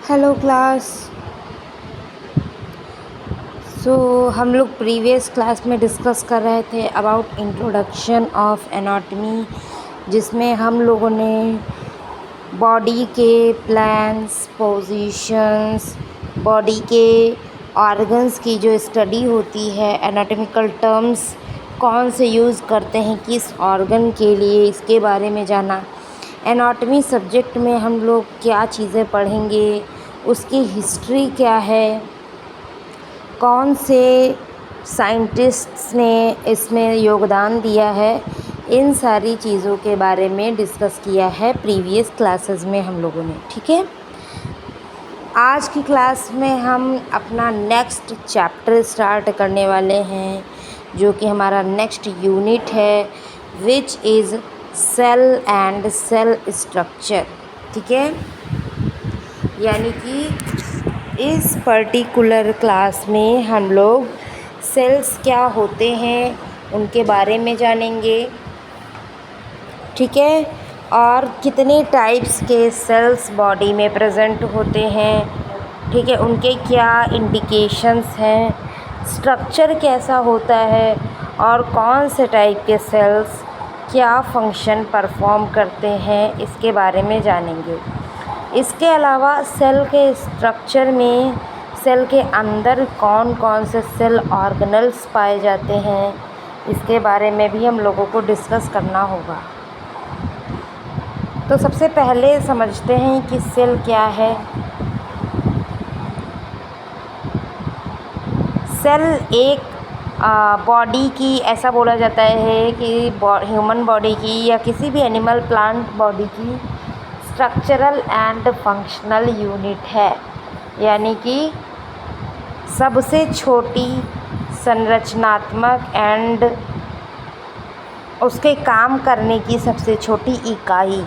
Hello class. हम लोग previous class में डिस्कस कर रहे थे अबाउट इंट्रोडक्शन ऑफ एनाटॉमी, जिसमें हम लोगों ने बॉडी के प्लान्स, पोजीशंस, बॉडी के ऑर्गन्स की जो स्टडी होती है, एनाटॉमिकल टर्म्स कौन से यूज़ करते हैं किस ऑर्गन के लिए, इसके बारे में जाना। एनाटॉमी सब्जेक्ट में हम लोग क्या चीज़ें पढ़ेंगे, उसकी हिस्ट्री क्या है, कौन से साइंटिस्ट्स ने इसमें योगदान दिया है, इन सारी चीज़ों के बारे में डिस्कस किया है प्रीवियस क्लासेस में हम लोगों ने। ठीक है, आज की क्लास में हम अपना नेक्स्ट चैप्टर स्टार्ट करने वाले हैं, जो कि हमारा नेक्स्ट यूनिट है, which is cell and cell structure. ठीक है, यानी कि इस पर्टिकुलर क्लास में हम लोग सेल्स क्या होते हैं उनके बारे में जानेंगे। ठीक है, और कितने टाइप्स के सेल्स बॉडी में प्रेजेंट होते हैं। ठीक है, उनके क्या इंडिकेशंस हैं, स्ट्रक्चर कैसा होता है और कौन से टाइप के सेल्स क्या फंक्शन परफॉर्म करते हैं, इसके बारे में जानेंगे। इसके अलावा सेल के स्ट्रक्चर में सेल के अंदर कौन कौन से सेल ऑर्गेनल्स पाए जाते हैं, इसके बारे में भी हम लोगों को डिस्कस करना होगा। तो सबसे पहले समझते हैं कि सेल क्या है। सेल एक बॉडी की, ऐसा बोला जाता है कि ह्यूमन बॉडी की या किसी भी एनिमल प्लांट बॉडी की स्ट्रक्चरल एंड फंक्शनल यूनिट है, यानी कि सबसे छोटी संरचनात्मक एंड उसके काम करने की सबसे छोटी इकाई,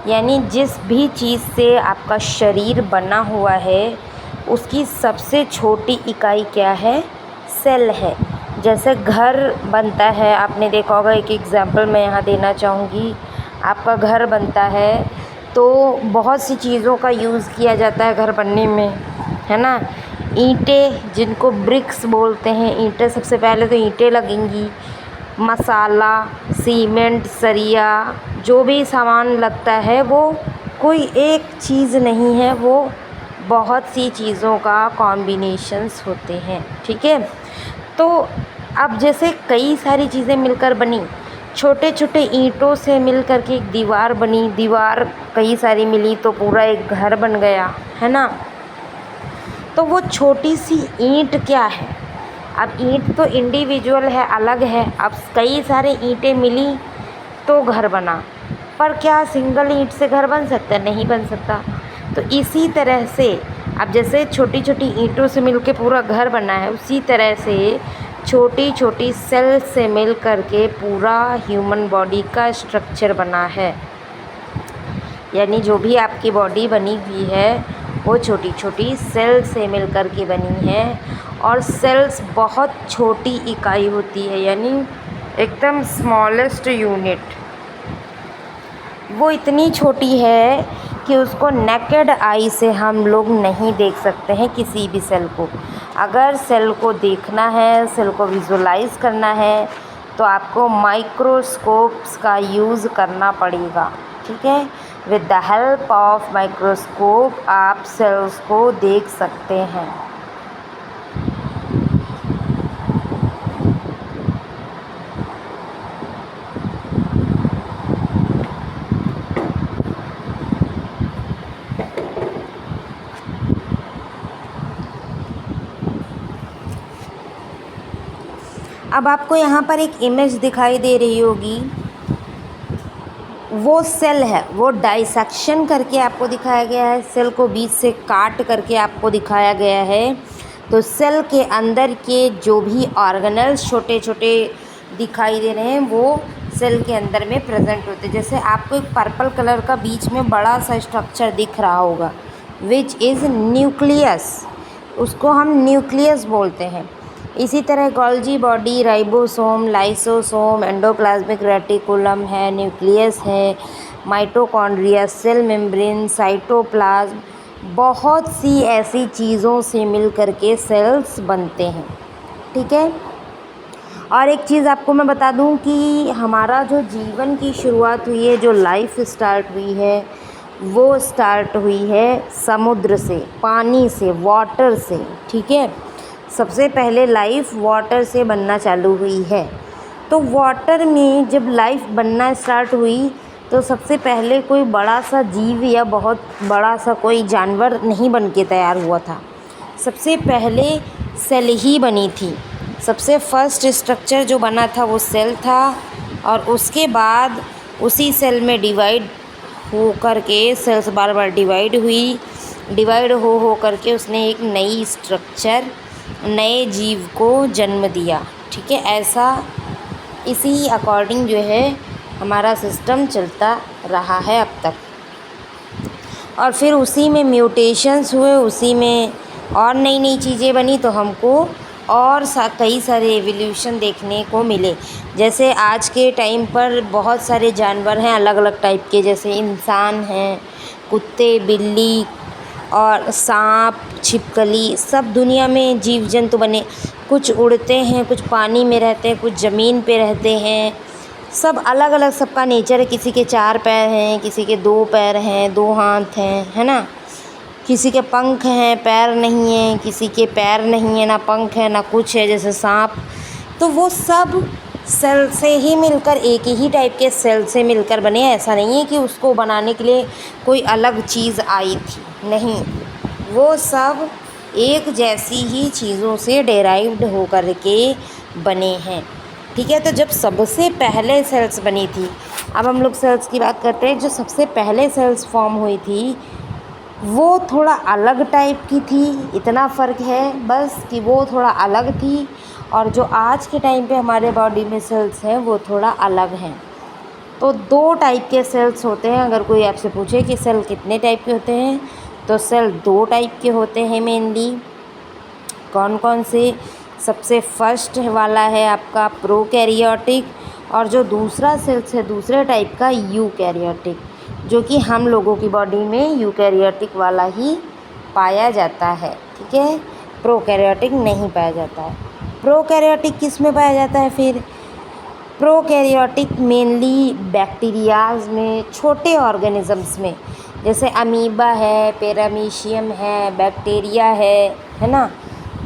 यानी जिस भी चीज़ से आपका शरीर बना हुआ है उसकी सबसे छोटी इकाई क्या है, सेल है। जैसे घर बनता है, आपने देखा होगा, एक एग्जांपल मैं यहाँ देना चाहूँगी। आपका घर बनता है तो बहुत सी चीज़ों का यूज़ किया जाता है घर बनने में, है ना। ईंटें, जिनको ब्रिक्स बोलते हैं, ईंटें सबसे पहले तो ईंटें लगेंगी, मसाला, सीमेंट, सरिया, जो भी सामान लगता है वो कोई एक चीज़ नहीं है, वो बहुत सी चीज़ों का कॉम्बिनेशंस होते हैं। ठीक है, तो अब जैसे कई सारी चीज़ें मिलकर बनी, छोटे छोटे ईंटों से मिलकर के एक दीवार बनी, दीवार कई सारी मिली तो पूरा एक घर बन गया, है ना। तो वो छोटी सी ईंट क्या है, अब ईंट तो इंडिविजुअल है, अलग है। अब कई सारे ईंटें मिली तो घर बना, पर क्या सिंगल ईंट से घर बन सकता है? नहीं बन सकता। तो इसी तरह से अब जैसे छोटी छोटी ईंटों से मिलके पूरा घर बना है, उसी तरह से छोटी छोटी सेल से मिल कर के पूरा ह्यूमन बॉडी का स्ट्रक्चर बना है। यानी जो भी आपकी बॉडी बनी हुई है वो छोटी छोटी सेल से मिल कर के बनी है, और सेल्स बहुत छोटी इकाई होती है, यानी एकदम स्मॉलेस्ट यूनिट। वो इतनी छोटी है कि उसको नेकेड आई से हम लोग नहीं देख सकते हैं किसी भी सेल को। अगर सेल को देखना है, सेल को विजुलाइज करना है, तो आपको माइक्रोस्कोप्स का यूज़ करना पड़ेगा। ठीक है, with the help of microscope आप सेल्स को देख सकते हैं। अब आपको यहाँ पर एक इमेज दिखाई दे रही होगी, वो सेल है, वो डाइसेक्शन करके आपको दिखाया गया है, सेल को बीच से काट करके आपको दिखाया गया है। तो सेल के अंदर के जो भी ऑर्गेनल्स छोटे छोटे दिखाई दे रहे हैं वो सेल के अंदर में प्रेजेंट होते हैं। जैसे आपको एक पर्पल कलर का बीच में बड़ा सा स्ट्रक्चर दिख रहा होगा, विच इज़ न्यूक्लियस, उसको हम न्यूक्लियस बोलते हैं। इसी तरह Golgi body, ribosome, lysosome, endoplasmic reticulum है, न्यूक्लियस है, माइटोकॉन्ड्रिया, सेल मेम्ब्रेन, साइटोप्लाज्म, बहुत सी ऐसी चीज़ों से मिल कर के सेल्स बनते हैं, ठीक है। और एक चीज़ आपको मैं बता दूं कि हमारा जो जीवन की शुरुआत हुई है, जो लाइफ स्टार्ट हुई है, वो स्टार्ट हुई है समुद्र से, पानी से, वाटर से, ठीक है। सबसे पहले लाइफ वाटर से बनना चालू हुई है। तो वाटर में जब लाइफ बनना स्टार्ट हुई तो सबसे पहले कोई बड़ा सा जीव या बहुत बड़ा सा कोई जानवर नहीं बन के तैयार हुआ था। सबसे पहले सेल ही बनी थी। सबसे फर्स्ट स्ट्रक्चर जो बना था वो सेल था, और उसके बाद उसी सेल में डिवाइड हो करके सेल्स बार बार डिवाइड हो करके उसने एक नई स्ट्रक्चर, नए जीव को जन्म दिया, ठीक है। ऐसा इसी अकॉर्डिंग जो है हमारा सिस्टम चलता रहा है अब तक। और फिर उसी में म्यूटेशंस हुए, उसी में और नई नई चीज़ें बनी, तो हमको और कई सारे एवोल्यूशन देखने को मिले। जैसे आज के टाइम पर बहुत सारे जानवर हैं अलग अलग टाइप के, जैसे इंसान हैं, कुत्ते, बिल्ली और सांप, छिपकली, सब दुनिया में जीव जंतु बने। कुछ उड़ते हैं, कुछ पानी में रहते हैं, कुछ ज़मीन पे रहते हैं। सब अलग अलग सबका नेचर है। किसी के 4 पैर हैं, किसी के 2 पैर हैं, 2 हाथ हैं, है ना। किसी के पंख हैं, पैर नहीं हैं, किसी के पैर नहीं है, ना पंख है, ना कुछ है, जैसे सांप। तो वो सब सेल से ही मिलकर, एक ही टाइप के सेल से मिलकर बने। ऐसा नहीं है कि उसको बनाने के लिए कोई अलग चीज़ आई थी, नहीं, वो सब एक जैसी ही चीज़ों से डेराइव्ड हो कर के बने हैं, ठीक है। तो जब सबसे पहले सेल्स बनी थी, अब हम लोग सेल्स की बात करते हैं। जो सबसे पहले सेल्स फॉर्म हुई थी वो थोड़ा अलग टाइप की थी, इतना फ़र्क है बस कि वो थोड़ा अलग थी। और जो आज के टाइम पे हमारे बॉडी में सेल्स हैं वो थोड़ा अलग हैं। तो 2 टाइप के सेल्स होते हैं। अगर कोई आपसे पूछे कि सेल कितने टाइप के होते हैं, तो सेल 2 टाइप के होते हैं मेनली। कौन कौन से? सबसे फर्स्ट वाला है आपका प्रोकैरियोटिक, और जो दूसरा सेल्स है दूसरे टाइप का यूकैरियोटिक, जो कि हम लोगों की बॉडी में यूकैरियोटिक वाला ही पाया जाता है, ठीक है। प्रोकैरियोटिक नहीं पाया जाता है। प्रोकैरियोटिक किस में पाया जाता है फिर? प्रोकैरियोटिक मेनली बैक्टीरियाज में, छोटे ऑर्गेनिजम्स में, जैसे अमीबा है, पैरामीशियम है, बैक्टीरिया है ना,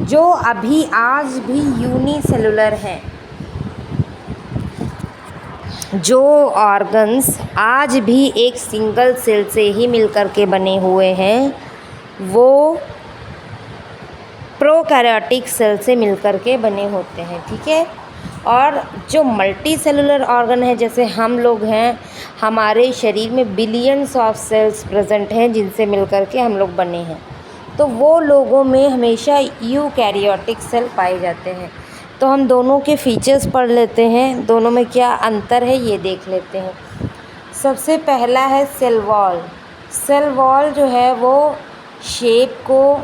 जो अभी आज भी यूनिसेलुलर हैं। जो ऑर्गन्स आज भी एक सिंगल सेल से ही मिलकर के बने हुए हैं, वो प्रोकैरियोटिक सेल से मिलकर के बने होते हैं, ठीक है। और जो मल्टी सेलुलर ऑर्गन है, जैसे हम लोग हैं, हमारे शरीर में बिलियंस ऑफ सेल्स प्रेजेंट हैं जिनसे मिलकर के हम लोग बने हैं। तो वो लोगों में हमेशा यूकैरियोटिक सेल पाए जाते हैं। तो हम दोनों के फीचर्स पढ़ लेते हैं, दोनों में क्या अंतर है ये देख लेते हैं। सबसे पहला है सेल वॉल। सेल वॉल जो है वो शेप को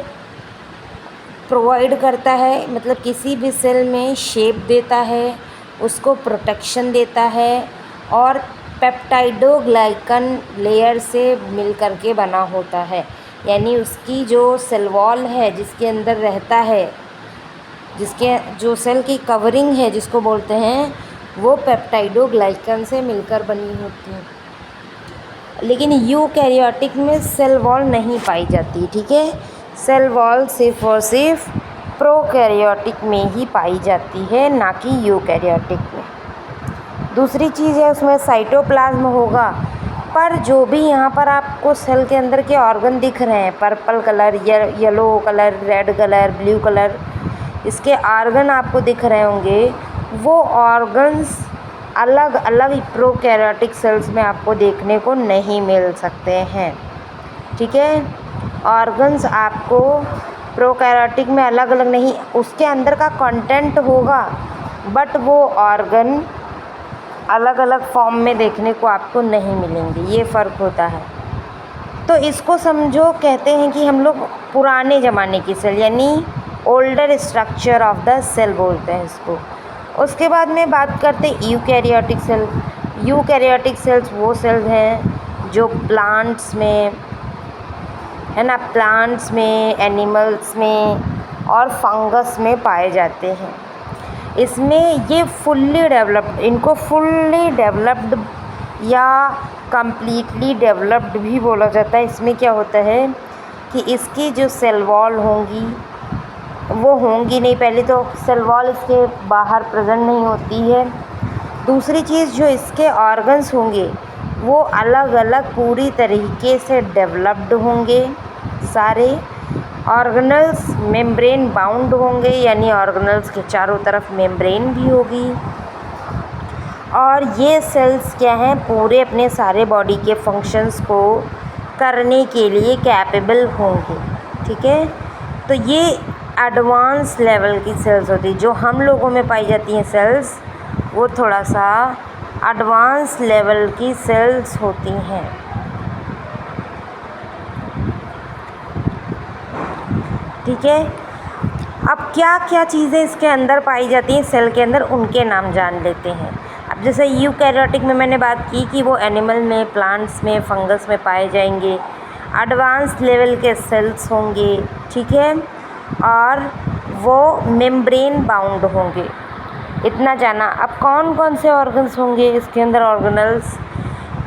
प्रोवाइड करता है, मतलब किसी भी सेल में शेप देता है, उसको प्रोटेक्शन देता है, और पेप्टाइडोग्लाइकन लेयर से मिल कर के बना होता है। यानी उसकी जो सेल वॉल है जिसके अंदर रहता है, जिसके जो सेल की कवरिंग है जिसको बोलते हैं, वो पेप्टाइडोग्लाइकन से मिलकर बनी होती है। लेकिन यूकैरियोटिक में सेल वॉल नहीं पाई जाती, ठीक है। सेल वॉल सिर्फ और सिर्फ प्रोकैरियोटिक में ही पाई जाती है, ना कि यूकैरियोटिक में। दूसरी चीज़ है उसमें साइटोप्लाज्म होगा, पर जो भी यहाँ पर आपको सेल के अंदर के ऑर्गन दिख रहे हैं, purple colour, yellow colour, red colour, blue colour, इसके ऑर्गन आपको दिख रहे होंगे, वो ऑर्गन्स अलग अलग प्रोकैरियोटिक सेल्स में आपको देखने को नहीं मिल सकते हैं, ठीक है। ऑर्गन्स आपको प्रोकैरियोटिक में अलग अलग नहीं, उसके अंदर का कंटेंट होगा, बट वो ऑर्गन अलग अलग फॉर्म में देखने को आपको नहीं मिलेंगे, ये फ़र्क होता है। तो इसको समझो, कहते हैं कि हम लोग पुराने ज़माने की सेल, यानी older structure of the cell बोलते हैं इसको। उसके बाद में बात करते हैं यूकैरियोटिक सेल। यूकैरियोटिक सेल्स वो सेल्स हैं जो प्लांट्स में, है ना, प्लांट्स में, एनिमल्स में और फंगस में पाए जाते हैं। इसमें ये इनको फुल्ली डेवलप्ड या कंप्लीटली डेवलप्ड भी बोला जाता है। इसमें क्या होता है कि इसकी जो सेल वॉल होंगी वो होंगी नहीं, पहले तो सेल वॉल इसके बाहर प्रेजेंट नहीं होती है। दूसरी चीज़, जो इसके ऑर्गन्स होंगे वो अलग अलग पूरी तरीके से डेवलप्ड होंगे। सारे ऑर्गेनल्स मेम्ब्रेन बाउंड होंगे, यानी ऑर्गेनल्स के चारों तरफ मेम्ब्रेन भी होगी। और ये सेल्स क्या हैं, पूरे अपने सारे बॉडी के फंक्शंस को करने के लिए कैपेबल होंगे। ठीक है, तो ये एडवांस लेवल की सेल्स होती है। जो हम लोगों में पाई जाती हैं सेल्स, वो थोड़ा सा एडवांस लेवल की सेल्स होती हैं। ठीक है, अब क्या क्या चीज़ें इसके अंदर पाई जाती हैं सेल के अंदर, उनके नाम जान लेते हैं। अब जैसे यूकैरियोटिक में मैंने बात की कि वो एनिमल में, प्लांट्स में, फंगस में पाए जाएंगे, एडवांस लेवल के सेल्स होंगे। ठीक है, और वो मेम्ब्रेन बाउंड होंगे, इतना जाना। अब कौन कौन से ऑर्गन्स होंगे इसके अंदर, ऑर्गेनल्स?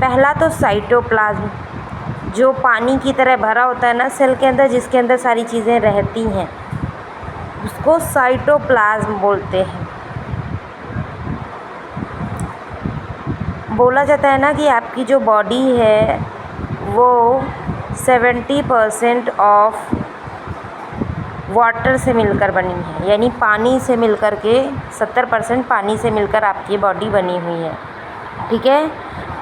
पहला तो साइटोप्लाज्म, जो पानी की तरह भरा होता है ना सेल के अंदर, जिसके अंदर सारी चीज़ें रहती हैं, उसको साइटोप्लाज्म बोलते हैं। बोला जाता है ना कि आपकी जो बॉडी है वो 70% ऑफ वाटर से मिलकर बनी है, यानी पानी से मिलकर के 70% पानी से मिलकर आपकी बॉडी बनी हुई है। ठीक है,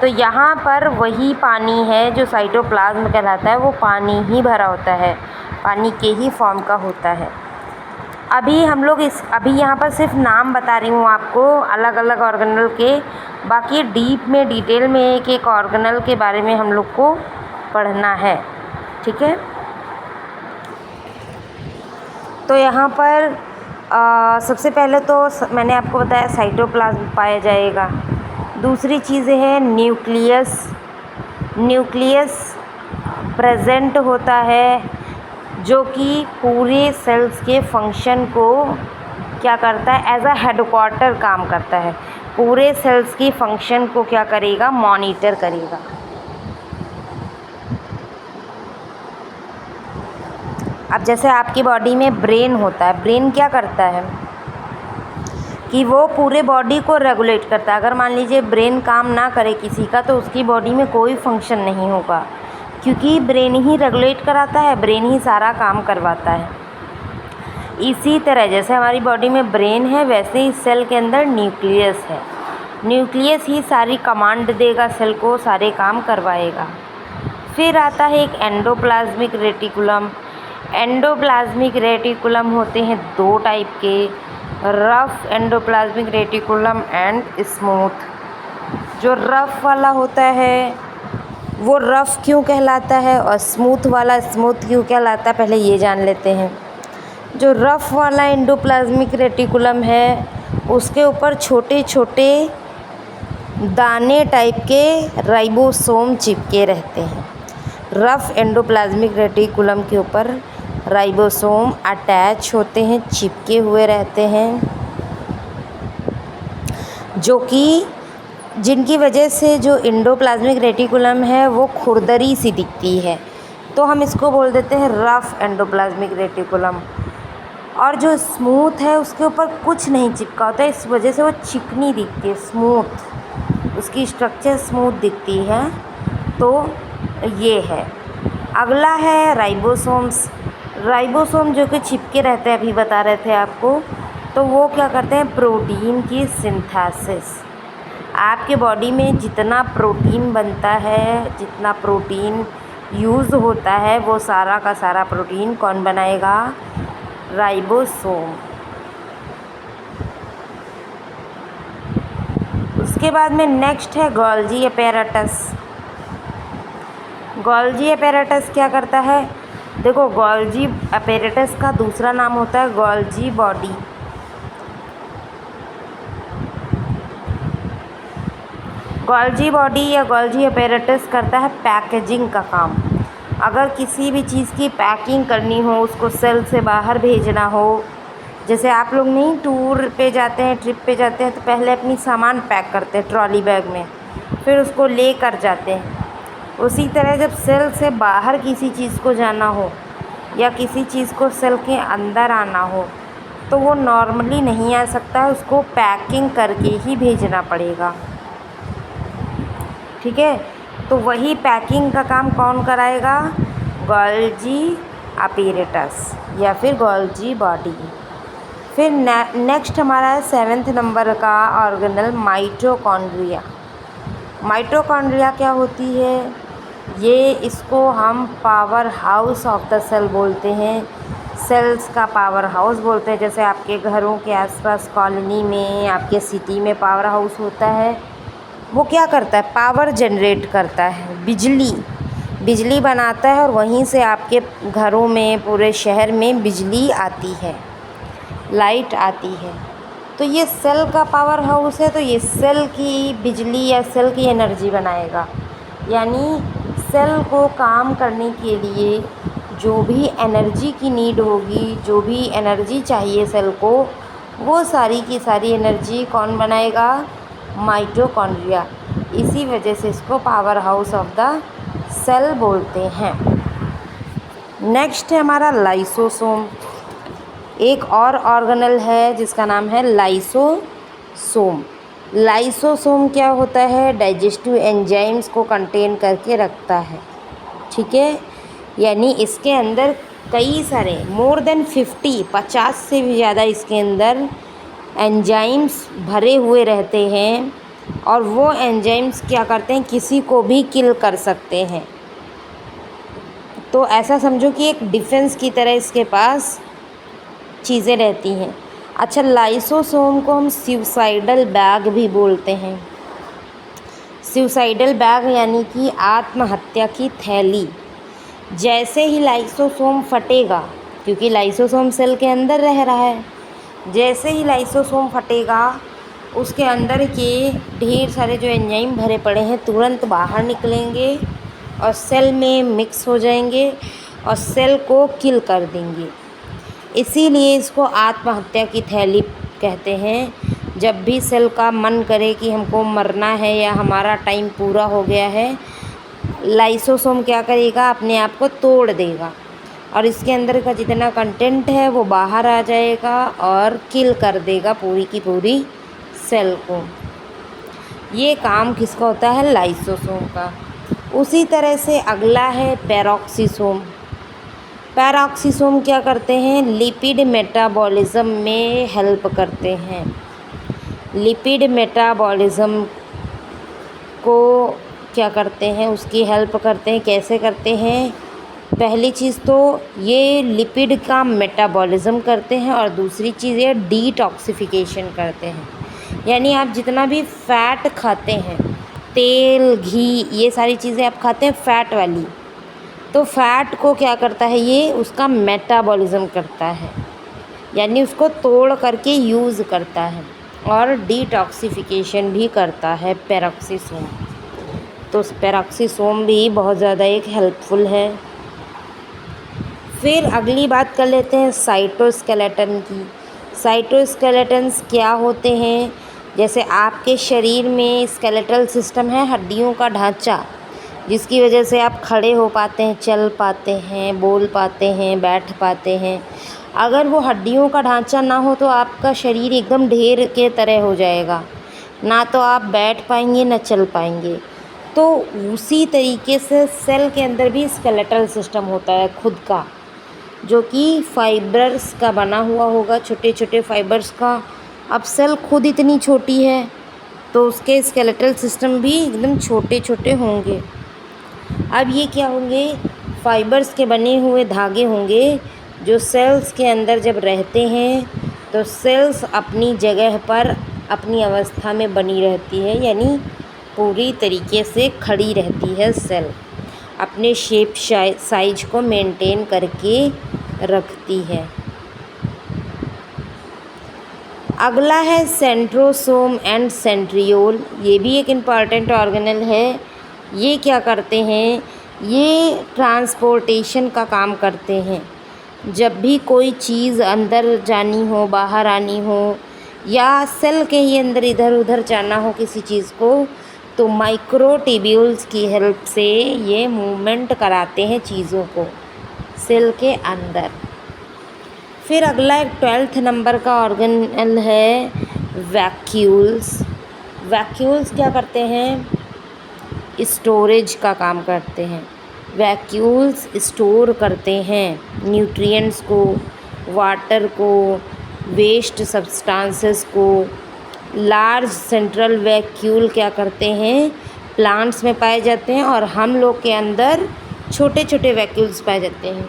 तो यहाँ पर वही पानी है जो साइटोप्लाज्म कहलाता है, वो पानी ही भरा होता है, पानी के ही फॉर्म का होता है। अभी हम लोग अभी यहाँ पर सिर्फ नाम बता रही हूँ आपको अलग अलग ऑर्गेनल के, बाकी डीप में, डिटेल में एक एक ऑर्गेनल के बारे में हम लोग को पढ़ना है। ठीक है, तो यहाँ पर सबसे पहले तो मैंने आपको बताया साइटोप्लाज्म पाया जाएगा। दूसरी चीज़ है न्यूक्लियस। न्यूक्लियस प्रेजेंट होता है, जो कि पूरे सेल्स के फंक्शन को क्या करता है, एज अ हेडक्वार्टर काम करता है। पूरे सेल्स की फंक्शन को क्या करेगा, मॉनिटर करेगा। अब जैसे आपकी बॉडी में ब्रेन होता है, ब्रेन क्या करता है कि वो पूरे बॉडी को रेगुलेट करता है। अगर मान लीजिए ब्रेन काम ना करे किसी का, तो उसकी बॉडी में कोई फंक्शन नहीं होगा, क्योंकि ब्रेन ही रेगुलेट कराता है, ब्रेन ही सारा काम करवाता है। इसी तरह जैसे हमारी बॉडी में ब्रेन है, वैसे ही सेल के अंदर न्यूक्लियस है। न्यूक्लियस ही सारी कमांड देगा, सेल को सारे काम करवाएगा। फिर आता है एक एंडोप्लाज्मिक रेटिकुलम। एंडोप्लाज्मिक रेटिकुलम होते हैं दो टाइप के, rough endoplasmic reticulum and smooth. जो रफ वाला होता है वो रफ क्यों कहलाता है और स्मूथ वाला स्मूथ क्यों कहलाता है, पहले ये जान लेते हैं। जो रफ वाला एंडोप्लाज्मिक रेटिकुलम है उसके ऊपर छोटे छोटे दाने टाइप के राइबोसोम चिपके रहते हैं। रफ एंडोप्लाज्मिक रेटिकुलम के ऊपर राइबोसोम अटैच होते हैं, चिपके हुए रहते हैं, जो कि जिनकी वजह से जो एंडोप्लाज्मिक रेटिकुलम है वो खुरदरी सी दिखती है, तो हम इसको बोल देते हैं रफ एंडोप्लाज्मिक रेटिकुलम। और जो स्मूथ है उसके ऊपर कुछ नहीं चिपका होता है, इस वजह से वो चिकनी दिखती है, स्मूथ, उसकी स्ट्रक्चर स्मूथ दिखती है। तो ये है। अगला है राइबोसोम्स। राइबोसोम जो कि चिपके रहते हैं, अभी बता रहे थे आपको, तो वो क्या करते हैं, प्रोटीन की सिंथेसिस। आपके बॉडी में जितना प्रोटीन बनता है, जितना प्रोटीन यूज़ होता है, वो सारा का सारा प्रोटीन कौन बनाएगा, राइबोसोम। उसके बाद में नेक्स्ट है गोल्जी अपैरेटस। गोल्जी अपैरेटस क्या करता है, देखो गोल्जी अपैरेटस का दूसरा नाम होता है गोल्जी बॉडी। गोल्जी बॉडी या गोल्जी अपैरेटस करता है पैकेजिंग का काम। अगर किसी भी चीज़ की पैकिंग करनी हो, उसको सेल से बाहर भेजना हो, जैसे आप लोग नहीं टूर पे जाते हैं, ट्रिप पे जाते हैं, तो पहले अपनी सामान पैक करते हैं ट्रॉली बैग में, फिर उसको ले कर जाते हैं। उसी तरह जब सेल से बाहर किसी चीज़ को जाना हो या किसी चीज़ को सेल के अंदर आना हो, तो वो नॉर्मली नहीं आ सकता है, उसको पैकिंग करके ही भेजना पड़ेगा। ठीक है, तो वही पैकिंग का काम कौन कराएगा? गोल्गी अपैरेटस या फिर गोल्गी बॉडी। फिर नेक्स्ट हमारा है 7वें नंबर का ऑर्गेनल माइटोकॉन्ड्रिया। माइटोकॉन्ड्रिया क्या होती है? ये इसको हम powerhouse of the cell बोलते हैं, सेल्स का पावर हाउस बोलते हैं। जैसे आपके घरों के आसपास कॉलोनी में, आपके सिटी में पावर हाउस होता है, वो क्या करता है? पावर जनरेट करता है, बिजली बनाता है और वहीं से आपके घरों में, पूरे शहर में बिजली आती है, लाइट आती है। तो ये सेल का पावर हाउस है, तो ये सेल की बिजली या सेल की एनर्जी बनाएगा। यानी सेल को काम करने के लिए जो भी एनर्जी की नीड होगी, जो भी एनर्जी चाहिए सेल को, वो सारी की सारी एनर्जी कौन बनाएगा? माइटोकॉन्ड्रिया। इसी वजह से इसको powerhouse of the cell बोलते हैं। नेक्स्ट है हमारा लाइसोसोम। एक और ऑर्गेनल है जिसका नाम है लाइसोसोम। लाइसोसोम क्या होता है? डाइजेस्टिव एंजाइम्स को कंटेन करके रखता है। ठीक है, यानी इसके अंदर कई सारे मोर देन 50 से भी ज़्यादा इसके अंदर एंजाइम्स भरे हुए रहते हैं, और वो एंजाइम्स क्या करते हैं? किसी को भी किल कर सकते हैं। तो ऐसा समझो कि एक डिफेंस की तरह इसके पास चीज़ें रहती हैं। अच्छा, लाइसोसोम को हम सुसाइडल बैग भी बोलते हैं। सुसाइडल बैग यानी कि आत्महत्या की थैली। जैसे ही लाइसोसोम फटेगा, क्योंकि लाइसोसोम सेल के अंदर रह रहा है, जैसे ही लाइसोसोम फटेगा, उसके अंदर के ढेर सारे जो एंजाइम भरे पड़े हैं तुरंत बाहर निकलेंगे और सेल में मिक्स हो जाएंगे और सेल को किल कर देंगे। इसीलिए इसको आत्महत्या की थैली कहते हैं। जब भी सेल का मन करे कि हमको मरना है या हमारा टाइम पूरा हो गया है, लाइसोसोम क्या करेगा? अपने आप को तोड़ देगा और इसके अंदर का जितना कंटेंट है वो बाहर आ जाएगा और किल कर देगा पूरी की पूरी सेल को। ये काम किसका होता है? लाइसोसोम का। उसी तरह से अगला है पेरोक्सीसोम। पेरोक्सीसोम क्या करते हैं? लिपिड मेटाबॉलिज्म में हेल्प करते हैं। लिपिड मेटाबॉलिज्म को क्या करते हैं? उसकी हेल्प करते हैं। कैसे करते हैं? पहली चीज़ तो ये लिपिड का मेटाबॉलिज्म करते हैं और दूसरी चीज़ ये डिटॉक्सिफिकेशन करते हैं। यानी आप जितना भी फ़ैट खाते हैं, तेल, घी, ये सारी चीज़ें आप खाते हैं फ़ैट वाली, तो फ़ैट को क्या करता है? ये उसका मेटाबॉलिज्म करता है, यानी उसको तोड़ करके यूज़ करता है और डिटॉक्सिफिकेशन भी करता है पेरोक्सीसोम। तो पेरोक्सीसोम भी बहुत ज़्यादा एक हेल्पफुल है। फिर अगली बात कर लेते हैं साइटोस्केलेटन की। साइटोस्केलेटन्स क्या होते हैं? जैसे आपके शरीर में स्केलेटल सिस्टम है, हड्डियों का ढांचा, जिसकी वजह से आप खड़े हो पाते हैं, चल पाते हैं, बोल पाते हैं, बैठ पाते हैं। अगर वो हड्डियों का ढांचा ना हो तो आपका शरीर एकदम ढेर के तरह हो जाएगा, ना तो आप बैठ पाएंगे ना चल पाएंगे। तो उसी तरीके से सेल के अंदर भी स्केलेटल सिस्टम होता है खुद का, जो कि फाइबर्स का बना हुआ होगा, छोटे छोटे फाइबर्स का। अब सेल खुद इतनी छोटी है तो उसके स्केलेटल सिस्टम भी एकदम छोटे छोटे होंगे। अब ये क्या होंगे? फाइबर्स के बने हुए धागे होंगे जो सेल्स के अंदर जब रहते हैं तो सेल्स अपनी जगह पर अपनी अवस्था में बनी रहती है, यानी पूरी तरीके से खड़ी रहती है सेल, अपने शेप साइज को मेंटेन करके रखती है। अगला है सेंट्रोसोम एंड सेंट्रियोल। ये भी एक इम्पॉर्टेंट ऑर्गेनल है। ये क्या करते हैं? ये ट्रांसपोर्टेशन का काम करते हैं। जब भी कोई चीज़ अंदर जानी हो, बाहर आनी हो, या सेल के ही अंदर इधर उधर जाना हो किसी चीज़ को, तो माइक्रोट्यूब्यूल्स की हेल्प से ये मूवमेंट कराते हैं चीज़ों को सेल के अंदर। फिर अगला एक 12th नंबर का ऑर्गेनल है वैक्यूल्स। वैक्यूल्स क्या करते हैं? स्टोरेज का काम करते हैं। वैक्यूल्स स्टोर करते हैं न्यूट्रिएंट्स को, वाटर को, वेस्ट सब्सटेंसेस को। लार्ज सेंट्रल वैक्यूल क्या करते हैं? प्लांट्स में पाए जाते हैं, और हम लोग के अंदर छोटे छोटे वैक्यूल्स पाए जाते हैं।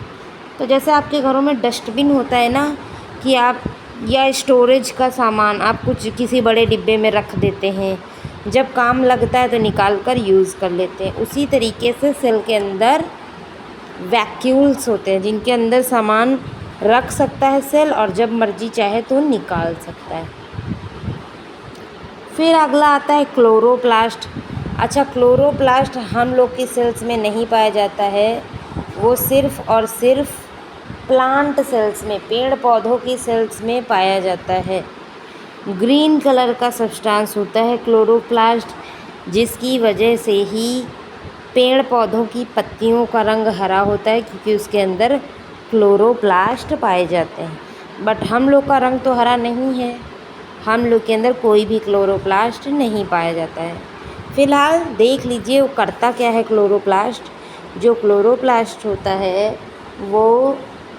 तो जैसे आपके घरों में डस्टबिन होता है ना, कि आप या स्टोरेज का सामान आप कुछ किसी बड़े डिब्बे में रख देते हैं, जब काम लगता है तो निकाल कर यूज़ कर लेते हैं। उसी तरीके से सेल के अंदर वैक्यूल्स होते हैं जिनके अंदर सामान रख सकता है सेल, और जब मर्जी चाहे तो निकाल सकता है। फिर अगला आता है क्लोरोप्लास्ट। अच्छा, क्लोरोप्लास्ट हम लोग की सेल्स में नहीं पाया जाता है, वो सिर्फ़ और सिर्फ प्लांट सेल्स में, पेड़ पौधों की सेल्स में पाया जाता है। ग्रीन कलर का सब्सटेंस होता है क्लोरोप्लास्ट, जिसकी वजह से ही पेड़ पौधों की पत्तियों का रंग हरा होता है, क्योंकि उसके अंदर क्लोरोप्लास्ट पाए जाते हैं। बट हम लोग का रंग तो हरा नहीं है, हम लोग के अंदर कोई भी क्लोरोप्लास्ट नहीं पाया जाता है। फ़िलहाल देख लीजिए वो करता क्या है क्लोरोप्लास्ट। जो क्लोरोप्लास्ट होता है वो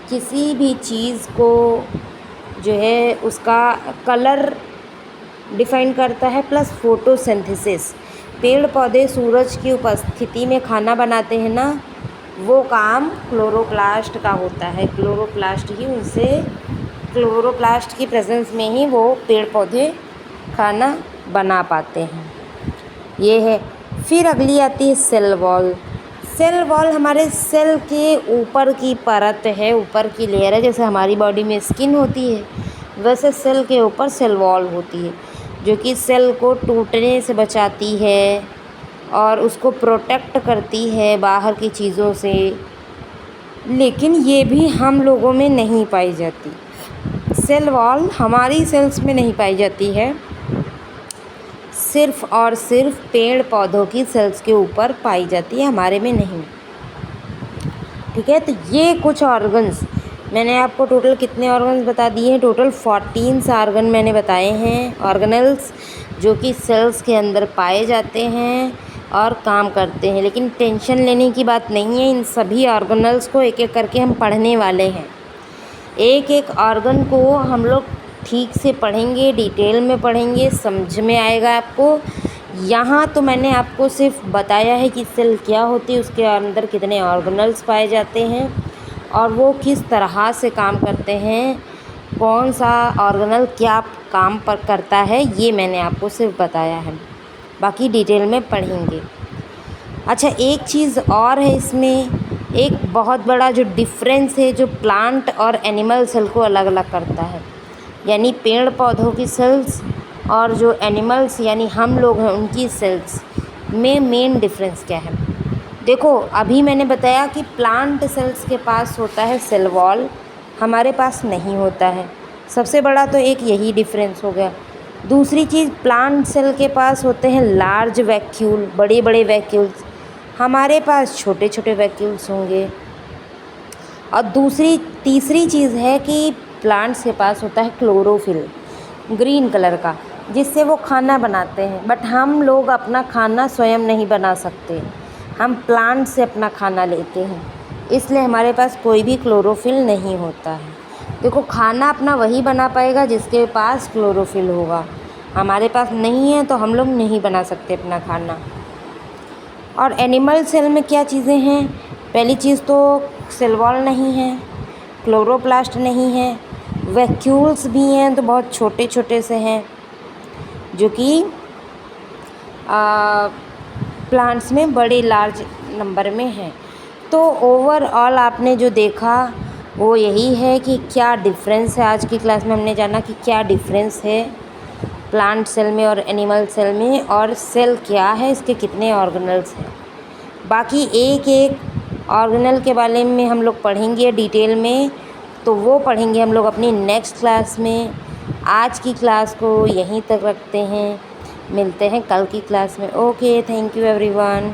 किसी भी चीज़ को जो है उसका कलर डिफ़ाइन करता है, प्लस फोटोसिंथेसिस। पेड़ पौधे सूरज की उपस्थिति में खाना बनाते हैं ना, वो काम क्लोरोप्लास्ट का होता है। क्लोरोप्लास्ट की प्रेजेंस में ही वो पेड़ पौधे खाना बना पाते हैं। ये है। फिर अगली आती है सेल वॉल। सेल वॉल हमारे सेल के ऊपर की परत है, ऊपर की लेयर है। जैसे हमारी बॉडी में स्किन होती है, वैसे सेल के ऊपर सेल वॉल होती है, जो कि सेल को टूटने से बचाती है और उसको प्रोटेक्ट करती है बाहर की चीज़ों से। लेकिन ये भी हम लोगों में नहीं पाई जाती। सेल वॉल हमारी सेल्स में नहीं पाई जाती है, सिर्फ़ और सिर्फ पेड़ पौधों की सेल्स के ऊपर पाई जाती है, हमारे में नहीं। ठीक है, तो ये कुछ ऑर्गन्स मैंने आपको टोटल कितने ऑर्गन्स बता दिए हैं? टोटल 14 ऑर्गन मैंने बताए हैं, ऑर्गेनल्स, जो कि सेल्स के अंदर पाए जाते हैं और काम करते हैं। लेकिन टेंशन लेने की बात नहीं है, इन सभी ऑर्गेनल्स को एक एक करके हम पढ़ने वाले हैं। एक एक ऑर्गन को हम लोग ठीक से पढ़ेंगे, डिटेल में पढ़ेंगे, समझ में आएगा आपको। यहाँ तो मैंने आपको सिर्फ बताया है कि सेल क्या होती है, उसके अंदर कितने ऑर्गेनल्स पाए जाते हैं और वो किस तरह से काम करते हैं, कौन सा ऑर्गेनल क्या काम पर करता है, ये मैंने आपको सिर्फ बताया है। बाकी डिटेल में पढ़ेंगे। अच्छा, एक चीज़ और है इसमें, एक बहुत बड़ा जो डिफरेंस है जो प्लांट और एनिमल सेल को अलग अलग करता है, यानी पेड़ पौधों की सेल्स और जो एनिमल्स यानी हम लोग हैं उनकी सेल्स में मेन डिफरेंस क्या है। देखो, अभी मैंने बताया कि प्लांट सेल्स के पास होता है सेल वॉल, हमारे पास नहीं होता है। सबसे बड़ा तो एक यही डिफरेंस हो गया। दूसरी चीज़, प्लांट सेल के पास होते हैं लार्ज वैक्यूल, बड़े बड़े वैक्यूल्स, हमारे पास छोटे छोटे वैक्यूल्स होंगे। और तीसरी चीज़ है कि प्लांट्स के पास होता है क्लोरोफिल, ग्रीन कलर का, जिससे वो खाना बनाते हैं। बट हम लोग अपना खाना स्वयं नहीं बना सकते, हम प्लांट से अपना खाना लेते हैं, इसलिए हमारे पास कोई भी क्लोरोफिल नहीं होता है। देखो, खाना अपना वही बना पाएगा जिसके पास क्लोरोफिल होगा, हमारे पास नहीं है तो हम लोग नहीं बना सकते अपना खाना। और एनिमल सेल में क्या चीज़ें हैं? पहली चीज़ तो सेल वॉल नहीं है, क्लोरोप्लास्ट नहीं है, वैक्यूल्स भी हैं तो बहुत छोटे छोटे से हैं, जो कि प्लांट्स में बड़े लार्ज नंबर में हैं। तो ओवरऑल आपने जो देखा वो यही है कि क्या डिफरेंस है। आज की क्लास में हमने जाना कि क्या डिफरेंस है प्लांट सेल में और एनिमल सेल में, और सेल क्या है, इसके कितने ऑर्गेनल्स हैं। बाकी एक एक ऑर्गेनल के बारे में हम लोग पढ़ेंगे डिटेल में, तो वो पढ़ेंगे हम लोग अपनी नेक्स्ट क्लास में। आज की क्लास को यहीं तक रखते हैं, मिलते हैं कल की क्लास में। Okay, thank you everyone.